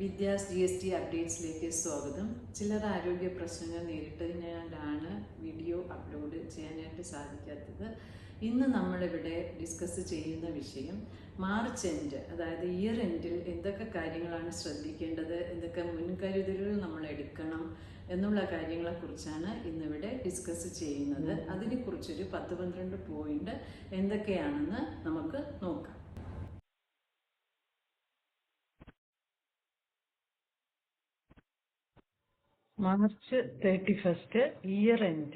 Vidya's GST അപ്ഡേറ്റ്സിലേക്ക് സ്വാഗതം. ചിലർ ആരോഗ്യ പ്രശ്നങ്ങൾ നേരിട്ടതിനാലാണ് വീഡിയോ അപ്ലോഡ് ചെയ്യാനായിട്ട് സാധിക്കാത്തത്. ഇന്ന് നമ്മളിവിടെ ഡിസ്കസ് ചെയ്യുന്ന വിഷയം മാർച്ച് എൻഡ്, അതായത് ഇയർ എൻഡിൽ എന്തൊക്കെ കാര്യങ്ങളാണ് ശ്രദ്ധിക്കേണ്ടത്, എന്തൊക്കെ മുൻകരുതലുകൾ നമ്മൾ എടുക്കണം എന്നുള്ള കാര്യങ്ങളെക്കുറിച്ചാണ് ഇന്നിവിടെ ഡിസ്കസ് ചെയ്യുന്നത്. അതിനെക്കുറിച്ചൊരു 10-12 പോയിന്റ് എന്തൊക്കെയാണെന്ന് നമുക്ക് നോക്കാം. March 31st, year end,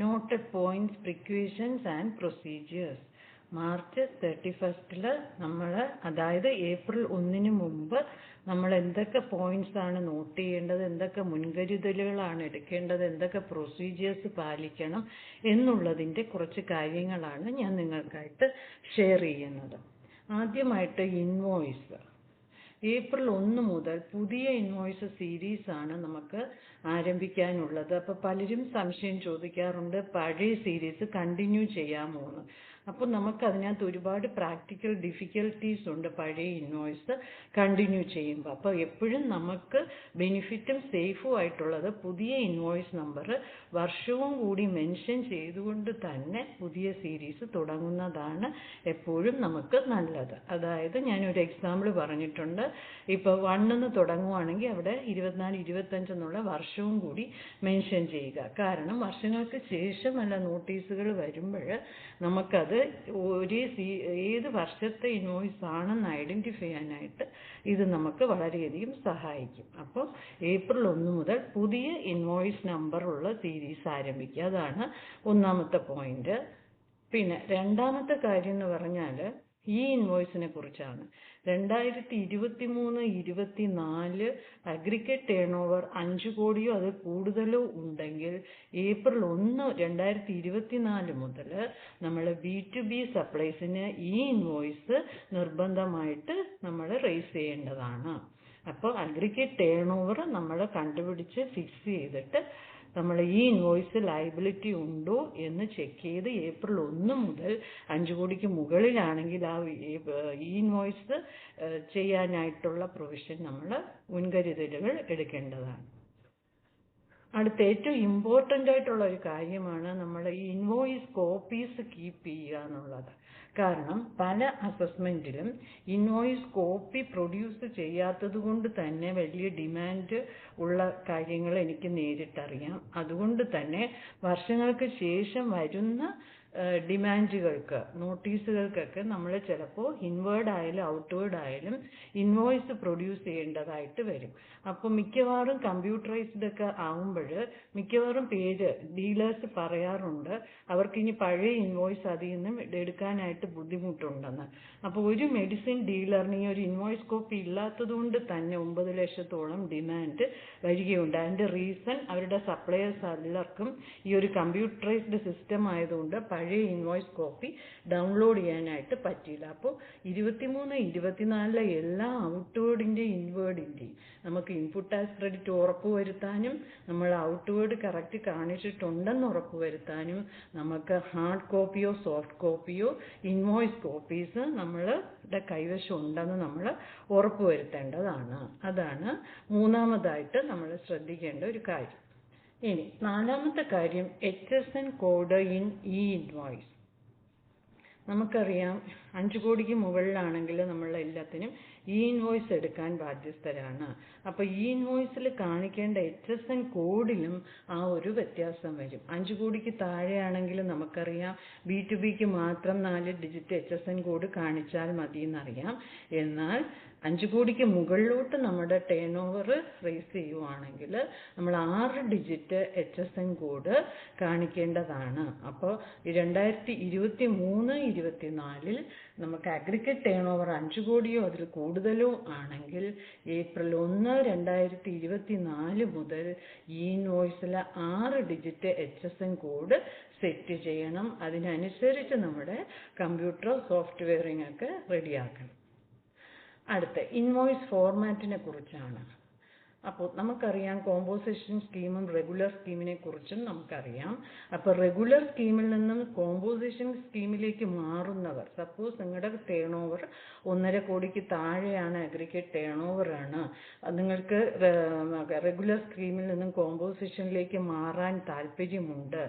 note points, precautions and procedures. March 31st നമ്മൾ, അതായത് ഏപ്രിൽ 1 മുമ്പ് നമ്മൾ എന്തൊക്കെ പോയിന്റ്സ് ആണ് നോട്ട് ചെയ്യേണ്ടത്, എന്തൊക്കെ മുൻകരുതലുകളാണ് എടുക്കേണ്ടത്, എന്തൊക്കെ പ്രൊസീജിയേഴ്സ് പാലിക്കണം എന്നുള്ളതിൻ്റെ കുറച്ച് കാര്യങ്ങളാണ് ഞാൻ നിങ്ങൾക്കായിട്ട് ഷെയർ ചെയ്യുന്നത്. ആദ്യമായിട്ട് ഇൻവോയ്സ്. ഏപ്രിൽ 1 മുതൽ പുതിയ ഇൻവോയ്സ് സീരീസ് ആണ് നമുക്ക് ആരംഭിക്കാനുള്ളത്. അപ്പോൾ പലരും സംശയം ചോദിക്കാറുണ്ട്, പഴയ സീരീസ് കണ്ടിന്യൂ ചെയ്യാമോ എന്ന്. അപ്പോൾ നമുക്കതിനകത്ത് ഒരുപാട് പ്രാക്ടിക്കൽ ഡിഫിക്കൽട്ടീസ് ഉണ്ട് പഴയ ഇൻവോയ്സ് കണ്ടിന്യൂ ചെയ്യുമ്പോൾ. അപ്പോൾ എപ്പോഴും നമുക്ക് ബെനിഫിറ്റും സേഫും ആയിട്ടുള്ളത് പുതിയ ഇൻവോയ്സ് നമ്പർ വർഷവും കൂടി മെൻഷൻ ചെയ്തുകൊണ്ട് തന്നെ പുതിയ സീരീസ് തുടങ്ങുന്നതാണ് എപ്പോഴും നമുക്ക് നല്ലത്. അതായത് ഞാനൊരു എക്സാമ്പിൾ പറഞ്ഞിട്ടുണ്ട്. ഇപ്പോൾ 1 തുടങ്ങുവാണെങ്കിൽ അവിടെ 24-25 എന്നുള്ള വർഷവും കൂടി മെൻഷൻ ചെയ്യുക. കാരണം വർഷങ്ങൾക്ക് ശേഷമല്ല നോട്ടീസുകൾ വരുമ്പോൾ നമുക്കത് ഏത് വർഷത്തെ ഇൻവോയ്സ് ആണെന്ന് ഐഡൻറ്റിഫൈ ചെയ്യാനായിട്ട് ഇത് നമുക്ക് വളരെയധികം സഹായിക്കും. അപ്പോൾ ഏപ്രിൽ 1 മുതൽ പുതിയ ഇൻവോയ്സ് നമ്പറുള്ള സീരീസ് ആരംഭിക്കുക. അതാണ് ഒന്നാമത്തെ പോയിന്റ്. പിന്നെ രണ്ടാമത്തെ കാര്യം എന്ന് പറഞ്ഞാൽ ഈ ഇൻവോയ്സിനെ കുറിച്ചാണ്. 2023-24 അഗ്രിഗേറ്റ് ടേൺ ഓവർ 5 കോടിയോ അത് കൂടുതലോ ഉണ്ടെങ്കിൽ ഏപ്രിൽ 1, 2024 മുതൽ നമ്മൾ B2B സപ്ലൈസിന് ഈ ഇൻവോയ്സ് നിർബന്ധമായിട്ട് നമ്മൾ റേസ് ചെയ്യേണ്ടതാണ്. അപ്പോൾ അഗ്രിഗേറ്റ് ടേൺ ഓവർ നമ്മൾ കണ്ടുപിടിച്ച് ഫിക്സ് ചെയ്തിട്ട് നമ്മൾ ഈ ഇൻവോയ്സ് ലയബിലിറ്റി ഉണ്ടോ എന്ന് ചെക്ക് ചെയ്ത് ഏപ്രിൽ 1 മുതൽ 5 കോടിക്ക് മുകളിലാണെങ്കിൽ ഈ ഇൻവോയ്സ് ചെയ്യാനായിട്ടുള്ള പ്രൊവിഷൻ നമ്മൾ മുൻകരുതലുകൾ എടുക്കേണ്ടതാണ്. അടുത്ത ഏറ്റവും ഇമ്പോർട്ടൻ്റ് ആയിട്ടുള്ള ഒരു കാര്യമാണ് നമ്മൾ ഈ ഇൻവോയ്സ് കോപ്പീസ് കീപ്പ് ചെയ്യുക എന്നുള്ളത്. കാരണം പല അസസ്മെൻറ്റിലും ഇൻവോയ്സ് കോപ്പി പ്രൊഡ്യൂസ് ചെയ്യാത്തത് കൊണ്ട് തന്നെ വലിയ ഡിമാൻഡ് ഉള്ള കാര്യങ്ങൾ എനിക്ക് നേരിട്ടറിയാം. അതുകൊണ്ട് തന്നെ വർഷങ്ങൾക്ക് ശേഷം വരുന്ന ഡിമാൻഡുകൾക്ക്, നോട്ടീസുകൾക്കൊക്കെ നമ്മൾ ചിലപ്പോൾ ഇൻവേർഡ് ആയാലും ഔട്ട്വേർഡ് ആയാലും ഇൻവോയ്സ് പ്രൊഡ്യൂസ് ചെയ്യേണ്ടതായിട്ട് വരും. അപ്പോൾ മിക്കവാറും കമ്പ്യൂട്ടറൈസ്ഡ് ഒക്കെ ആവുമ്പോൾ മിക്കവാറും ഡീലേഴ്സ് പറയാറുണ്ട് അവർക്കിനി പഴയ ഇൻവോയ്സ് അതിൽ നിന്നും എടുക്കാനായിട്ട് ബുദ്ധിമുട്ടുണ്ടെന്ന്. അപ്പോൾ ഒരു മെഡിസിൻ ഡീലറിന് ഈ ഒരു ഇൻവോയ്സ് കോപ്പി ഇല്ലാത്തത് കൊണ്ട് തന്നെ 9 ലക്ഷത്തോളം ഡിമാൻഡ് വരികയുണ്ട്. അതിൻ്റെ റീസൺ അവരുടെ സപ്ലയേഴ്സ് എല്ലാവർക്കും ഈ ഒരു കമ്പ്യൂട്ടറൈസ്ഡ് സിസ്റ്റം ആയതുകൊണ്ട് പഴയ ഇൻവോയ്സ് കോപ്പി ഡൗൺലോഡ് ചെയ്യാനായിട്ട് പറ്റില്ല. അപ്പോൾ 23-24 എല്ലാ ഔട്ട്വേർഡിൻ്റെയും ഇൻവേർഡിൻ്റെയും നമുക്ക് ഇൻപുട്ട് ടാക്സ് ക്രെഡിറ്റ് ഉറപ്പുവരുത്താനും നമ്മൾ ഔട്ട്വേർഡ് കറക്റ്റ് കാണിച്ചിട്ടുണ്ടെന്ന് ഉറപ്പുവരുത്താനും നമുക്ക് ഹാർഡ് കോപ്പിയോ സോഫ്റ്റ് കോപ്പിയോ ഇൻവോയ്സ് കോപ്പീസ് നമ്മളുടെ കൈവശം ഉണ്ടെന്ന് നമ്മൾ ഉറപ്പുവരുത്തേണ്ടതാണ്. അതാണ് മൂന്നാമതായിട്ട് നമ്മൾ ശ്രദ്ധിക്കേണ്ട ഒരു കാര്യം. ഇനി നാലാമത്തെ കാര്യം HSN കോഡ് ഇൻ ഈ ഇൻവോയ്സ്. നമുക്കറിയാം 5 കോടിക്ക് മുകളിലാണെങ്കിൽ നമ്മൾ എല്ലാത്തിനും ഈ ഇൻവോയ്സ് എടുക്കാൻ ബാധ്യസ്ഥരാണ്. അപ്പോൾ ഈ ഇൻവോയ്സിൽ കാണിക്കേണ്ട HSN കോഡിലും ആ ഒരു വ്യത്യാസം വരും. 5 കോടിക്ക് താഴെയാണെങ്കിൽ നമുക്കറിയാം B2Bക്ക് മാത്രം 4 ഡിജിറ്റ് HSN കോഡ് കാണിച്ചാൽ മതി എന്നറിയാം. എന്നാൽ 5 കോടിക്ക് മുകളിലോട്ട് നമ്മുടെ ടേൺ ഓവർ റേസ് ചെയ്യുവാണെങ്കിൽ നമ്മൾ 6 ഡിജിറ്റ് HSN കോഡ് കാണിക്കേണ്ടതാണ്. അപ്പോൾ 2023-24 നമുക്ക് അഗ്രിഗേറ്റ് ടേൺ ഓവർ 5 കോടിയോ അതിൽ കൂടുതലോ ആണെങ്കിൽ ഏപ്രിൽ 1, 2024 മുതൽ ഈ ഇൻവോയ്സിൽ 6 ഡിജിറ്റ് HSN കോഡ് സെറ്റ് ചെയ്യണം. അതിനനുസരിച്ച് നമ്മുടെ കമ്പ്യൂട്ടർ സോഫ്റ്റ്വെയറിംഗ് ഒക്കെ റെഡിയാക്കണം. അടുത്ത ഇൻവോയ്സ് ഫോർമാറ്റിനെ കുറിച്ചാണ്. അപ്പോൾ നമുക്കറിയാം കോമ്പോസിഷൻ സ്കീമും റെഗുലർ സ്കീമിനെ കുറിച്ചും നമുക്കറിയാം. അപ്പോൾ റെഗുലർ സ്കീമിൽ നിന്നും കോമ്പോസിഷൻ സ്കീമിലേക്ക് മാറുന്നവർ, സപ്പോസ് നിങ്ങളുടെ ടേൺ ഓവർ 1.5 കോടിക്ക് താഴെയാണ്, അഗ്രിഗേറ്റ് ടേൺ ഓവർ ആണ്, നിങ്ങൾക്ക് റെഗുലർ സ്കീമിൽ നിന്നും കോമ്പോസിഷനിലേക്ക് മാറാൻ താല്പര്യമുണ്ട്.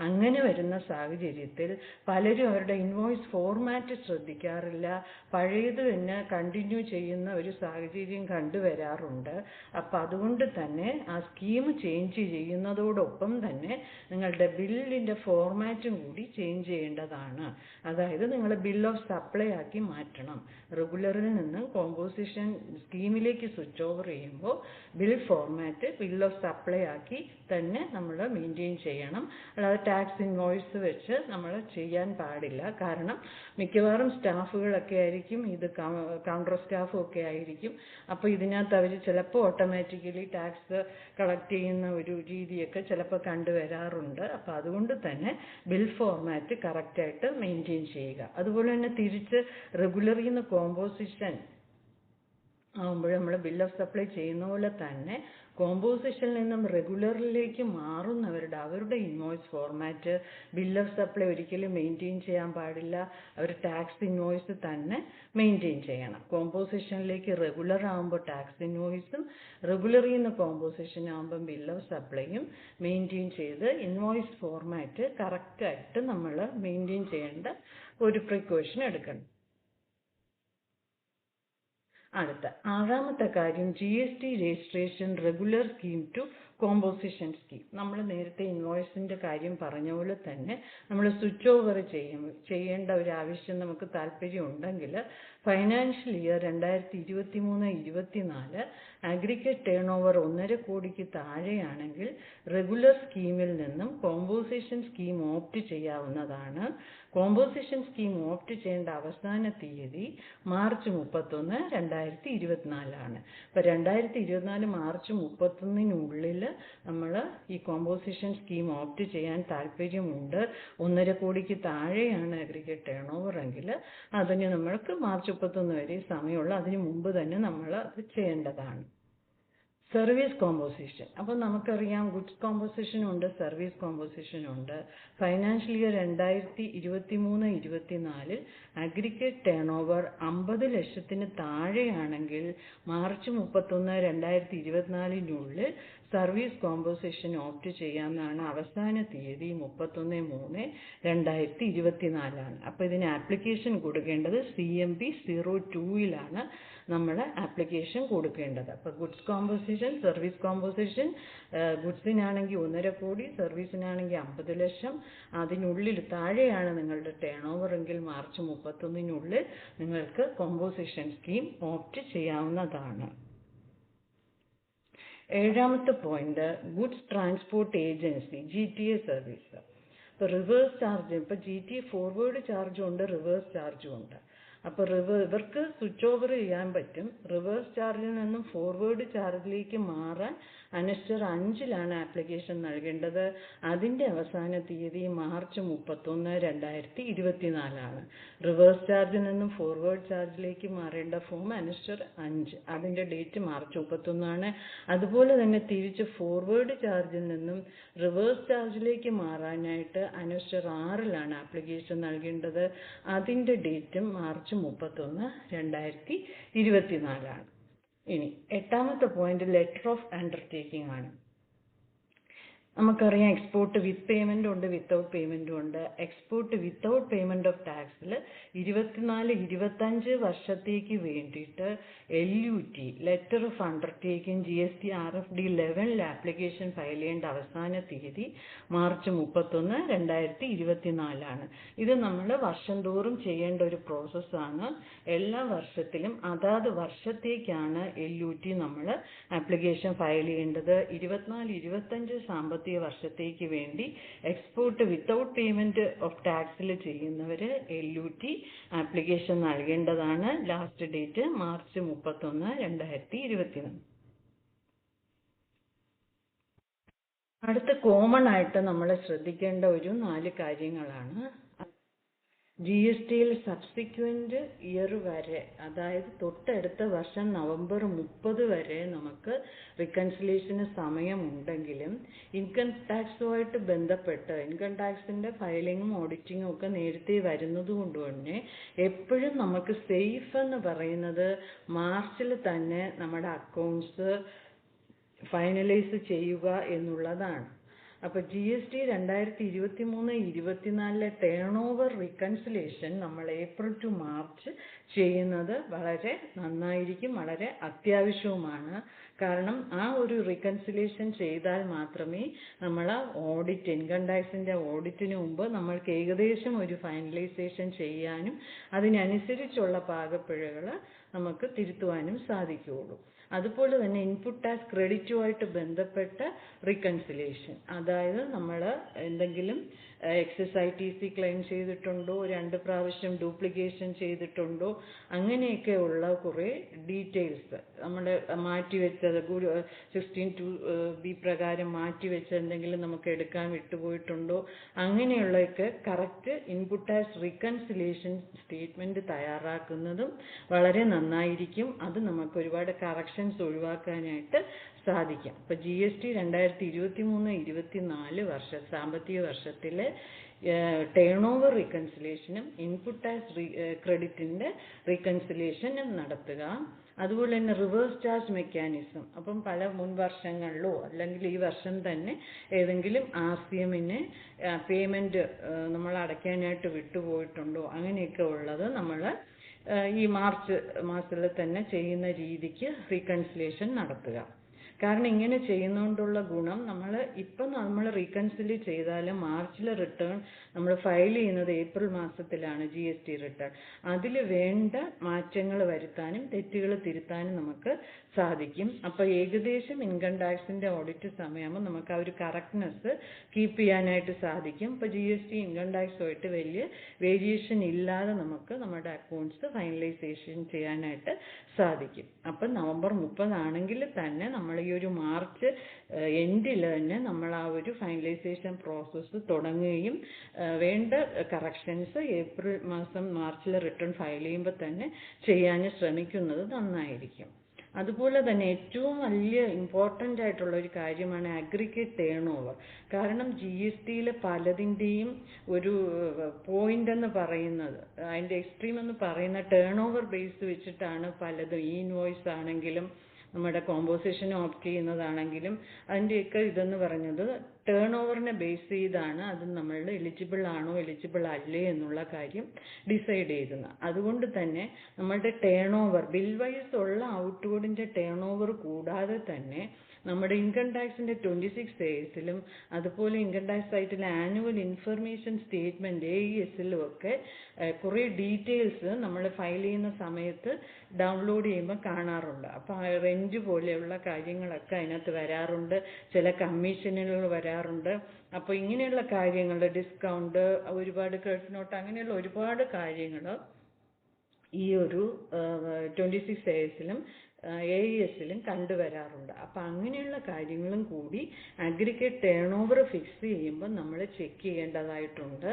അങ്ങനെ വരുന്ന സാഹചര്യത്തിൽ പലരും അവരുടെ ഇൻവോയ്സ് ഫോർമാറ്റ് ശ്രദ്ധിക്കാറില്ല, പഴയത് തന്നെ കണ്ടിന്യൂ ചെയ്യുന്ന ഒരു സാഹചര്യം കണ്ടുവരാറുണ്ട്. അപ്പം അതുകൊണ്ട് തന്നെ ആ സ്കീം ചേഞ്ച് ചെയ്യുന്നതോടൊപ്പം തന്നെ നിങ്ങളുടെ ബില്ലിൻ്റെ ഫോർമാറ്റും കൂടി ചേഞ്ച് ചെയ്യേണ്ടതാണ്. അതായത് നിങ്ങൾ ബിൽ ഓഫ് സപ്ലൈ ആക്കി മാറ്റണം. റെഗുലറിൽ നിന്ന് കോമ്പോസിഷൻ സ്കീമിലേക്ക് സ്വിച്ച് ഓവർ ചെയ്യുമ്പോൾ bill format bill of supply ആക്കി തന്നെ നമ്മൾ മെയിൻറ്റെയിൻ ചെയ്യണം. അല്ലാതെ ടാക്സ് ഇൻവോയ്സ് വെച്ച് നമ്മൾ ചെയ്യാൻ പാടില്ല. കാരണം മിക്കവാറും സ്റ്റാഫുകളൊക്കെ ആയിരിക്കും, ഇത് കൗണ്ടർ സ്റ്റാഫും ഒക്കെ ആയിരിക്കും. അപ്പോൾ ഇതിനകത്ത് അവർ ചിലപ്പോൾ ഓട്ടോമാറ്റിക്കലി ടാക്സ് കളക്ട് ചെയ്യുന്ന ഒരു രീതിയൊക്കെ ചിലപ്പോൾ കണ്ടുവരാറുണ്ട്. അപ്പോൾ അതുകൊണ്ട് തന്നെ ബിൽ ഫോർമാറ്റ് കറക്റ്റായിട്ട് മെയിൻറ്റെയിൻ ചെയ്യുക. അതുപോലെ തന്നെ തിരിച്ച് റെഗുലറിൽ നിന്ന് കോമ്പോസിഷൻ ആകുമ്പോൾ നമ്മൾ ബിൽ ഓഫ് സപ്ലൈ ചെയ്യുന്ന പോലെ തന്നെ കോമ്പോസിഷനിൽ നിന്നും റെഗുലറിലേക്ക് മാറുന്നവരുടെ അവരുടെ invoice format bill of supply ഒരിക്കലും മെയിൻറ്റെയിൻ ചെയ്യാൻ പാടില്ല. അവർ ടാക്സ് ഇൻവോയ്സ് തന്നെ മെയിൻറ്റെയിൻ ചെയ്യണം. കോമ്പോസിഷനിലേക്ക് റെഗുലർ ആകുമ്പോൾ ടാക്സ് ഇൻവോയ്സും, റെഗുലറിൽ നിന്ന് കോമ്പോസിഷൻ ആകുമ്പം ബിൽ ഓഫ് സപ്ലൈയും മെയിൻറ്റെയിൻ ചെയ്ത് ഇൻവോയ്സ് ഫോർമാറ്റ് കറക്റ്റായിട്ട് നമ്മൾ മെയിൻറ്റെയിൻ ചെയ്യേണ്ട ഒരു പ്രിക്കോഷൻ എടുക്കണം. അടുത്ത 6ാമത്തെ കാര്യം GST registration regular scheme to composition scheme. നമ്മൾ നേരത്തെ ഇൻവോയ്സിൻ്റെ കാര്യം പറഞ്ഞ പോലെ തന്നെ നമ്മൾ സ്വിച്ച് ഓവർ ചെയ്യേണ്ട ഒരു ആവശ്യം നമുക്ക് താല്പര്യം ഉണ്ടെങ്കിൽ financial year 2023-24 aggregate turn over 1.5 കോടിക്ക് താഴെയാണെങ്കിൽ റെഗുലർ സ്കീമിൽ നിന്നും കോമ്പോസിഷൻ സ്കീം ഓപ്റ്റ് ചെയ്യാവുന്നതാണ്. കോമ്പോസിഷൻ സ്കീം ഓപ്റ്റ് ചെയ്യേണ്ട അവസാന തീയതി മാർച്ച് 31, 2024 ആണ്. അപ്പോൾ 2024 മാർച്ച് 31 നമ്മൾ ഈ കോമ്പോസിഷൻ സ്കീം ഓപ്റ്റ് ചെയ്യാൻ താല്പര്യമുണ്ട്. 1.5 കോടിക്ക് താഴെയാണ് അഗ്രിഗേറ്റ് ടേൺ ഓവർ എങ്കിൽ അതിന് നമ്മൾക്ക് മാർച്ച് 31 വരെ സമയമുള്ളൂ. അതിന് മുമ്പ് തന്നെ നമ്മൾ അത് ചെയ്യേണ്ടതാണ്. Service composition. അപ്പോൾ നമുക്കറിയാം ഗുഡ്സ് കോമ്പോസിഷനുണ്ട്, സർവീസ് കോമ്പോസിഷനുണ്ട്. Financial year 2023-24 aggregate turnover 50 ലക്ഷത്തിന് താഴെയാണെങ്കിൽ മാർച്ച് 31, 2024 സർവീസ് കോമ്പോസിഷൻ ഓപ്റ്റ് ചെയ്യാമെന്നാണ്. അവസാന തീയതി 31/3, 2024 ആണ്. അപ്പോൾ ഇതിന് ആപ്ലിക്കേഷൻ കൊടുക്കേണ്ടത് CMP 02 നമ്മൾ ആപ്ലിക്കേഷൻ കൊടുക്കേണ്ടത്. അപ്പോൾ ഗുഡ്സ് കോമ്പോസിഷൻ, സർവീസ് കോമ്പോസിഷൻ, ഗുഡ്സിനാണെങ്കിൽ 1.5 കോടി, സർവീസിനാണെങ്കിൽ 50 ലക്ഷം, അതിനുള്ളിൽ താഴെയാണ് നിങ്ങളുടെ ടേൺ ഓവർ എങ്കിൽ മാർച്ച് 31 നിങ്ങൾക്ക് കോമ്പോസിഷൻ സ്കീം ഓപ്റ്റ് ചെയ്യാവുന്നതാണ്. 7ാമത്തെ point goods transport agency GTA service. ഇപ്പോൾ റിവേഴ്സ് ചാർജ്, ഇപ്പോൾ GTA ഫോർവേഡ് ചാർജും ഉണ്ട്, റിവേഴ്സ് ചാർജും ഉണ്ട്. അപ്പോൾ ഇവർക്ക് സ്വിച്ച് ഓവർ ചെയ്യാൻ പറ്റും. റിവേഴ്സ് ചാർജിൽ നിന്നും ഫോർവേഡ് ചാർജിലേക്ക് മാറാൻ അനസ്റ്റർ 5 ആപ്ലിക്കേഷൻ നൽകേണ്ടത്. അതിൻ്റെ അവസാന തീയതി മാർച്ച് 31, 2024 ആണ്. റിവേഴ്സ് ചാർജിൽ നിന്നും ഫോർവേഡ് ചാർജിലേക്ക് മാറേണ്ട ഫോം അനസ്റ്റർ 5, അതിൻ്റെ ഡേറ്റ് മാർച്ച് 31 ആണ്. അതുപോലെ തന്നെ തിരിച്ച് ഫോർവേഡ് ചാർജിൽ നിന്നും റിവേഴ്സ് ചാർജിലേക്ക് മാറാനായിട്ട് അനസ്റ്റർ 6 ആപ്ലിക്കേഷൻ നൽകേണ്ടത്. അതിൻ്റെ ഡേറ്റും മാർച്ച് 31, 2024 ആണ്. ഇനി 8ാമത്തെ പോയിന്റ് ലെറ്റർ ഓഫ് അണ്ടർടേക്കിംഗ് ആണ്. നമുക്കറിയാം എക്സ്പോർട്ട് വിത്ത് പേയ്മെൻറ്റും ഉണ്ട്, വിത്തൗട്ട് പേയ്മെൻറ്റും ഉണ്ട്. എക്സ്പോർട്ട് വിത്തൗട്ട് പേയ്മെൻറ്റ് ഓഫ് ടാക്സിൽ 24-25 വർഷത്തേക്ക് വേണ്ടിയിട്ട് LUT letter of undertaking GST RFD 11 application file ചെയ്യേണ്ട അവസാന തീയതി മാർച്ച് 31, 2024 ആണ്. ഇത് നമ്മൾ വർഷം തോറും ചെയ്യേണ്ട ഒരു പ്രോസസ്സാണ്. എല്ലാ വർഷത്തിലും അതാത് വർഷത്തേക്കാണ് LUT നമ്മൾ ആപ്ലിക്കേഷൻ ഫയൽ ചെയ്യേണ്ടത്. 24-25 സാമ്പത്തിക വർഷത്തേക്ക് വേണ്ടി എക്സ്പോർട്ട് വിത്തൗട്ട് പേയ്മെൻറ്റ് ഓഫ് ടാക്സിൽ ചെയ്യുന്നവർ LUT ആപ്ലിക്കേഷൻ നൽകേണ്ടതാണ്. Last date March 31, 2024. അടുത്ത കോമൺ ആയിട്ട് നമ്മൾ ശ്രദ്ധിക്കേണ്ട ഒരു 4 കാര്യങ്ങളാണ്. GSTയിൽ സബ്സിക്വൻറ്റ് ഇയർ വരെ, അതായത് തൊട്ടടുത്ത വർഷം നവംബർ 30 വരെ നമുക്ക് റിക്കൺസിലേഷന് സമയമുണ്ടെങ്കിലും ഇൻകം ടാക്സുമായിട്ട് ബന്ധപ്പെട്ട് ഇൻകം ടാക്സിൻ്റെ ഫയലിങ്ങും ഓഡിറ്റിങ്ങും ഒക്കെ നേരത്തെ വരുന്നത് കൊണ്ട് തന്നെ എപ്പോഴും നമുക്ക് സേഫ് എന്ന് പറയുന്നത് മാർച്ചിൽ തന്നെ നമ്മുടെ അക്കൗണ്ട്സ് ഫൈനലൈസ് ചെയ്യുക എന്നുള്ളതാണ്. അപ്പോൾ GST 2023-24 ടേൺ ഓവർ റിക്കൺസിലേഷൻ നമ്മൾ ഏപ്രിൽ ടു മാർച്ച് ചെയ്യുന്നത് വളരെ നന്നായിരിക്കും, വളരെ അത്യാവശ്യവുമാണ്. കാരണം ആ ഒരു റിക്കൺസിലേഷൻ ചെയ്താൽ മാത്രമേ നമ്മൾ ഓഡിറ്റ്, ഇൻകം ടാക്സിൻ്റെ ഓഡിറ്റിന് മുമ്പ് നമ്മൾക്ക് ഏകദേശം ഒരു ഫൈനലൈസേഷൻ ചെയ്യാനും അതിനനുസരിച്ചുള്ള പാകപ്പിഴകൾ നമുക്ക് തിരുത്തുവാനും സാധിക്കുകയുള്ളൂ. അതുപോലെ തന്നെ ഇൻപുട്ട് ടാക്സ് ക്രെഡിറ്റുമായിട്ട് ബന്ധപ്പെട്ട റിക്കൺസിലേഷൻ, അതായത് നമ്മൾ എന്തെങ്കിലും എക്സസ് ITC ക്ലെയിം ചെയ്തിട്ടുണ്ടോ, 2 പ്രാവശ്യം ഡ്യൂപ്ലിക്കേഷൻ ചെയ്തിട്ടുണ്ടോ, അങ്ങനെയൊക്കെ ഉള്ള കുറേ ഡീറ്റെയിൽസ് നമ്മൾ മാറ്റിവെച്ചത് 16(2)B പ്രകാരം മാറ്റിവെച്ച എന്തെങ്കിലും നമുക്ക് എടുക്കാൻ വിട്ടുപോയിട്ടുണ്ടോ, അങ്ങനെയുള്ളതൊക്കെ correct input tax reconciliation statement തയ്യാറാക്കുന്നതും വളരെ നന്നായിരിക്കും. അത് നമുക്ക് ഒരുപാട് കറക്ഷൻസ് ഒഴിവാക്കാനായിട്ട് സാധിക്കും. അപ്പോൾ GST 2023-24 സാമ്പത്തിക വർഷത്തിലെ ടേൺ ഓവർ റിക്കൺസിലേഷനും ഇൻപുട്ട് ടാക്സ് ക്രെഡിറ്റിൻ്റെ റിക്കൺസിലേഷനും നടത്തുക. അതുപോലെ തന്നെ റിവേഴ്സ് ചാർജ് മെക്കാനിസം, അപ്പം പല മുൻ വർഷങ്ങളിലോ അല്ലെങ്കിൽ ഈ വർഷം തന്നെ ഏതെങ്കിലും RCMന് പേയ്മെൻറ്റ് നമ്മൾ അടയ്ക്കാനായിട്ട് വിട്ടുപോയിട്ടുണ്ടോ, അങ്ങനെയൊക്കെ ഉള്ളത് നമ്മൾ ഈ മാർച്ച് മാസത്തിൽ തന്നെ ചെയ്യുന്ന രീതിക്ക് റീകൺസിലേഷൻ നടത്തുക. കാരണം ഇങ്ങനെ ചെയ്യുന്നതുകൊണ്ടുള്ള ഗുണം, ഇപ്പം നമ്മൾ റീകൺസിൽ ചെയ്താൽ മാർച്ചിലെ റിട്ടേൺ നമ്മൾ ഫയൽ ചെയ്യുന്നത് ഏപ്രിൽ മാസത്തിലാണ് GST റിട്ടേൺ. അതിൽ വേണ്ട മാറ്റങ്ങൾ വരുത്താനും തെറ്റുകൾ തിരുത്താനും നമുക്ക് സാധിക്കും. അപ്പോൾ ഏകദേശം ഇൻകം ടാക്സിൻ്റെ ഓഡിറ്റ് സമയമാകുമ്പോൾ നമുക്ക് ആ ഒരു കറക്റ്റ്നെസ് കീപ്പ് ചെയ്യാനായിട്ട് സാധിക്കും. ഇപ്പോൾ GST ഇൻകം ടാക്സുമായിട്ട് വലിയ വേരിയേഷൻ ഇല്ലാതെ നമുക്ക് നമ്മുടെ അക്കൗണ്ട്സ് ഫൈനലൈസേഷൻ ചെയ്യാനായിട്ട് സാധിക്കും. അപ്പം നവംബർ 30 ആണെങ്കിൽ തന്നെ നമ്മൾ ഈ ഒരു മാർച്ച് എൻഡിൽ തന്നെ നമ്മൾ ആ ഒരു ഫൈനലൈസേഷൻ പ്രോസസ്സ് തുടങ്ങുകയും വേണ്ട കറക്ഷൻസ് ഏപ്രിൽ മാസം മാർച്ചിൽ റിട്ടേൺ ഫയൽ ചെയ്യുമ്പോൾ തന്നെ ചെയ്യാൻ ശ്രമിക്കുന്നത് നന്നായിരിക്കും. അതുപോലെ തന്നെ ഏറ്റവും വലിയ ഇമ്പോർട്ടൻ്റ് ആയിട്ടുള്ള ഒരു കാര്യമാണ് അഗ്രിഗേറ്റ് ടേൺ ഓവർ. കാരണം GSTയിലെ പലതിൻ്റെയും ഒരു പോയിന്റ് എന്ന് പറയുന്നത്, അതിൻ്റെ എക്സ്ട്രീം എന്ന് പറയുന്ന ടേൺ ഓവർ ബേസ് വെച്ചിട്ടാണ് പലതും. ഇൻവോയ്സ് ആണെങ്കിലും നമ്മുടെ കോമ്പോസിഷൻ ഓപ്റ്റ് ചെയ്യുന്നതാണെങ്കിലും അതിൻ്റെയൊക്കെ ഇതെന്ന് പറഞ്ഞത് ടേൺ ഓവറിനെ ബേസ് ചെയ്താണ് അത് നമ്മൾ എലിജിബിൾ ആണോ എലിജിബിൾ അല്ലേ എന്നുള്ള കാര്യം ഡിസൈഡ് ചെയ്യുന്നത്. അതുകൊണ്ട് തന്നെ നമ്മളുടെ ടേൺ ഓവർ ബിൽ വൈസ് ഉള്ള ഔട്ട്വേർഡിൻ്റെ ടേൺ ഓവർ കൂടാതെ തന്നെ നമ്മുടെ ഇൻകം ടാക്സിൻ്റെ 26 Aസിലും അതുപോലെ ഇൻകം ടാക്സ് സൈറ്റിലെ ആനുവൽ ഇൻഫർമേഷൻ സ്റ്റേറ്റ്മെൻറ്റ് AESലും ഒക്കെ കുറേ ഡീറ്റെയിൽസ് നമ്മൾ ഫയൽ ചെയ്യുന്ന സമയത്ത് ഡൗൺലോഡ് ചെയ്യുമ്പോൾ കാണാറുണ്ട്. അപ്പോൾ റെൻറ്റ് പോലെയുള്ള കാര്യങ്ങളൊക്കെ അതിനകത്ത് വരാറുണ്ട്, ചില കമ്മീഷനുകൾ വരാറുണ്ട്. അപ്പോൾ ഇങ്ങനെയുള്ള കാര്യങ്ങൾ, ഡിസ്കൗണ്ട്, ഒരുപാട് ക്രെഡിറ്റ് നോട്ട്, അങ്ങനെയുള്ള ഒരുപാട് കാര്യങ്ങൾ ഈ ഒരു 26 Aസിലും AESലും കണ്ടുവരാറുണ്ട്. അപ്പം അങ്ങനെയുള്ള കാര്യങ്ങളും കൂടി അഗ്രിഗേറ്റ് ടേൺ ഓവർ ഫിക്സ് ചെയ്യുമ്പോൾ നമ്മൾ ചെക്ക് ചെയ്യേണ്ടതായിട്ടുണ്ട്.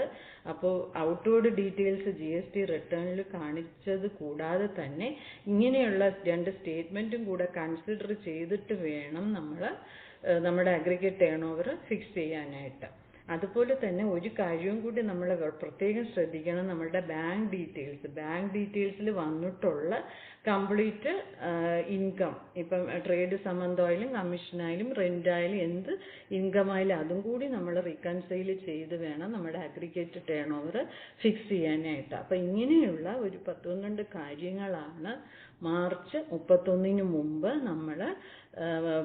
അപ്പോൾ ഔട്ട്വേർഡ് ഡീറ്റെയിൽസ് GST റിട്ടേണിൽ കാണിച്ചത് കൂടാതെ തന്നെ ഇങ്ങനെയുള്ള 2 സ്റ്റേറ്റ്മെൻറ്റും കൂടെ കൺസിഡർ ചെയ്തിട്ട് വേണം നമ്മൾ നമ്മുടെ അഗ്രിഗേറ്റ് ടേൺ ഓവർ ഫിക്സ് ചെയ്യാനായിട്ട്. അതുപോലെ തന്നെ ഒരു കാര്യവും കൂടി നമ്മൾ പ്രത്യേകം ശ്രദ്ധിക്കണം, നമ്മളുടെ ബാങ്ക് ഡീറ്റെയിൽസിൽ വന്നിട്ടുള്ള കംപ്ലീറ്റ് ഇൻകം, ഇപ്പം ട്രേഡ് സംബന്ധമായാലും കമ്മീഷനായാലും റെൻ്റായാലും എന്ത് ഇൻകം ആയാലും അതും കൂടി നമ്മൾ റീകൺസൈൽ ചെയ്ത് വേണം നമ്മുടെ അഗ്രിഗേറ്റ് ടേൺ ഓവർ ഫിക്സ് ചെയ്യാനായിട്ട്. അപ്പം ഇങ്ങനെയുള്ള ഒരു 12 കാര്യങ്ങളാണ് മാർച്ച് 31 മുമ്പ് നമ്മൾ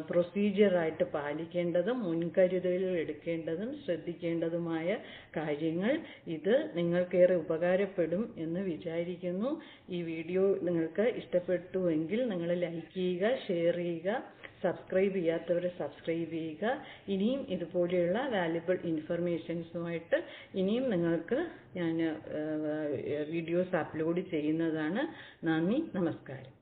പ്രൊസീജിയറായിട്ട് പാലിക്കേണ്ടതും മുൻകരുതലുകൾ എടുക്കേണ്ടതും ശ്രദ്ധിക്കേണ്ടതുമായ കാര്യങ്ങൾ. ഇത് നിങ്ങൾക്കേറെ ഉപകാരപ്പെടും എന്ന് വിചാരിക്കുന്നു. ഈ വീഡിയോ നിങ്ങൾക്ക് ഇഷ്ടപ്പെട്ടുവെങ്കിൽ നിങ്ങൾ ലൈക്ക് ചെയ്യുക, ഷെയർ ചെയ്യുക, സബ്സ്ക്രൈബ് ചെയ്യാത്തവർ സബ്സ്ക്രൈബ് ചെയ്യുക. ഇനിയും ഇതുപോലെയുള്ള വാല്യുബിൾ ഇൻഫർമേഷൻസുമായിട്ട് ഇനിയും നിങ്ങൾക്ക് ഞാൻ വീഡിയോസ് അപ്ലോഡ് ചെയ്യുന്നതാണ്. നന്ദി, നമസ്കാരം.